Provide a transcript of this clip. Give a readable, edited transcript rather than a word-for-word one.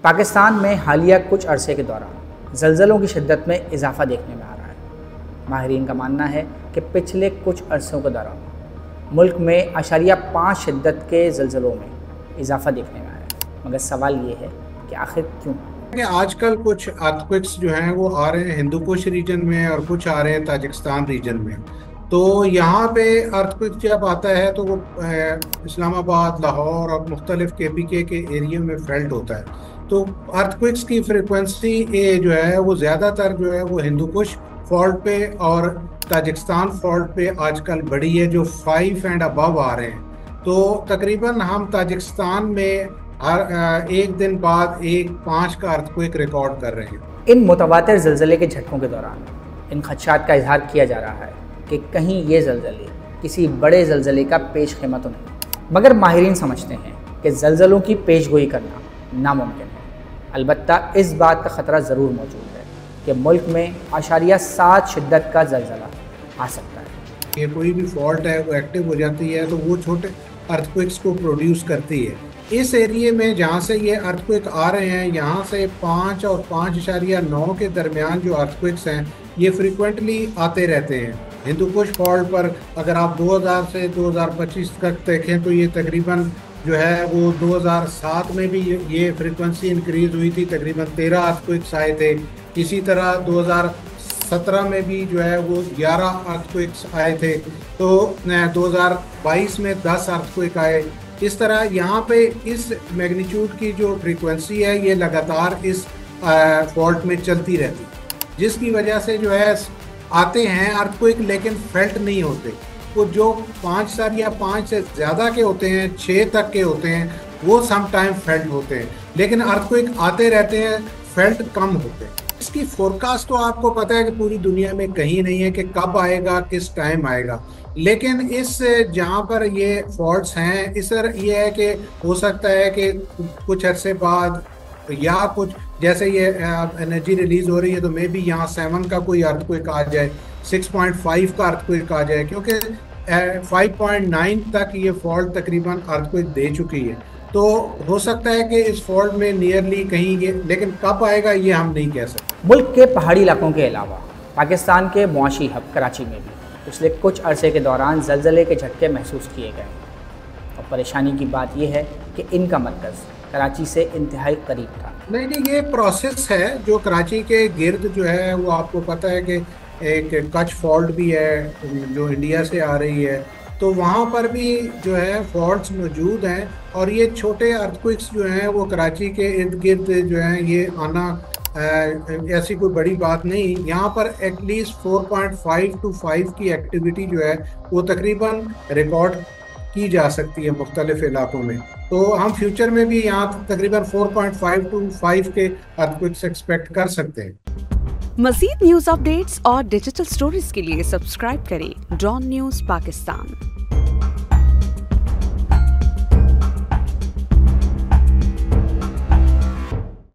पाकिस्तान में हालिया कुछ अरसे के दौरान ज़लज़लों की शिद्दत में इजाफ़ा देखने में आ रहा है। माहिरीन का मानना है कि पिछले कुछ अरसों के दौरान मुल्क में 0.5 शिद्दत के ज़लज़लों में इजाफ़ा देखने में आया है। मगर सवाल ये है कि आखिर क्यों? कि आजकल कुछ अर्थक्वेक्स जो हैं वो आ रहे हैं हिंदू कुश रीजन में और कुछ आ रहे हैं ताजिकिस्तान रीजन में। तो यहाँ पे अर्थक्वेक जब आता है तो वो इस्लामाबाद, लाहौर और मुख्तलिफ केपीके के एरिया में फेल्ट होता है। तो अर्थक्वेक्स की फ्रिक्वेंसी जो है वो ज़्यादातर जो है वो हिंदू कुश फॉल्ट पे और ताजिकिस्तान फॉल्ट पे आजकल बड़ी है, जो 5 एंड अबव आ रहे हैं। तो तकरीबन हम ताजिकिस्तान में हर एक दिन बाद 5 का अर्थक्वेक रिकॉर्ड कर रहे हैं। इन मुतवातिर ज़लज़ले के झटकों के दौरान इन खदशात का इजहार किया जा रहा है कि कहीं ये ज़लज़ले किसी बड़े ज़लज़ले का पेश खेमा तो नहीं। मगर माहिरीन समझते हैं कि ज़लज़लों की पेशगोई करना नामुमकिन है। अलबत्ता इस बात का ख़तरा ज़रूर मौजूद है कि मुल्क में 0.7 शिद्दत का ज़लज़ला आ सकता है। ये कोई भी फॉल्ट है वो एक्टिव हो जाती है तो वो छोटे अर्थक्वेक्स को प्रोड्यूस करती है। इस एरिए में जहाँ से ये अर्थक्वेक आ रहे हैं, यहाँ से 5 और 5.9 के दरमियान जो अर्थक्वेक्स हैं ये फ्रिक्वेंटली आते रहते हैं। हिंदू कुश फॉल्ट पर अगर आप 2000 से 2025 तक देखें तो ये तकरीबन जो है वो 2007 में भी ये फ्रिक्वेंसी इंक्रीज हुई थी, तकरीबन 13 अर्थक्वेक्स आए थे। इसी तरह 2017 में भी जो है वो 11 अर्थक्वेक्स आए थे। तो 2022 में 10 अर्थक्वेक आए। इस तरह यहाँ पे इस मैग्नीट्यूड की जो फ्रीक्वेंसी है ये लगातार इस फॉल्ट में चलती रहती, जिसकी वजह से जो है आते हैं अर्थक्वेक लेकिन फेल्ट नहीं होते। वो जो 5 स्टार या 5 से ज़्यादा के होते हैं, 6 तक के होते हैं, वो सम टाइम फेल्ट होते हैं। लेकिन अर्थक्वेक आते रहते हैं, फेल्ट कम होते हैं। इसकी फोरकास्ट तो आपको पता है कि पूरी दुनिया में कहीं नहीं है कि कब आएगा, किस टाइम आएगा। लेकिन इस जहाँ पर ये फॉल्ट्स हैं, इस ये है कि हो सकता है कि कुछ अरसे बाद या कुछ जैसे ये एनर्जी रिलीज हो रही है तो मे बी यहाँ 7 का कोई अर्थक्वेक आ जाए, 6.5 का अर्थक्वेक आ जाए, क्योंकि 5.9 तक ये फॉल्ट तकरीबन अर्थक्वेक दे चुकी है। तो हो सकता है कि इस फॉल्ट में नियरली कहीं ये, लेकिन कब आएगा ये हम नहीं कह सकते। मुल्क के पहाड़ी इलाकों के अलावा पाकिस्तान के मुआशी हब कराची में भी पिछले कुछ अरसे के दौरान ज़लज़ले के झटके महसूस किए गए और परेशानी की बात यह है कि इनका मरकज़ कराची से इंतहाई करीब था। नहीं, ये प्रोसेस है जो कराची के गिर्द जो है वो आपको पता है कि एक कच्छ फॉल्ट भी है जो इंडिया से आ रही है, तो वहाँ पर भी जो है फॉल्ट्स मौजूद हैं। और ये छोटे अर्थक्वेक्स जो हैं वो कराची के इर्द गिर्द जो हैं ये आना ऐसी कोई बड़ी बात नहीं। यहाँ पर एटलीस्ट 4.5 to 5 की एक्टिविटी जो है वो तकरीबन रिकॉर्ड की जा सकती है मुख्तलिफ इलाकों में। तो हम फ्यूचर में भी यहाँ तकरीबन 4.5 to 5 के अर्थक्वेक्स एक्सपेक्ट कर सकते हैं। मज़ीद न्यूज़ अपडेट्स और डिजिटल स्टोरीज के लिए सब्सक्राइब करें डॉन न्यूज़ पाकिस्तान।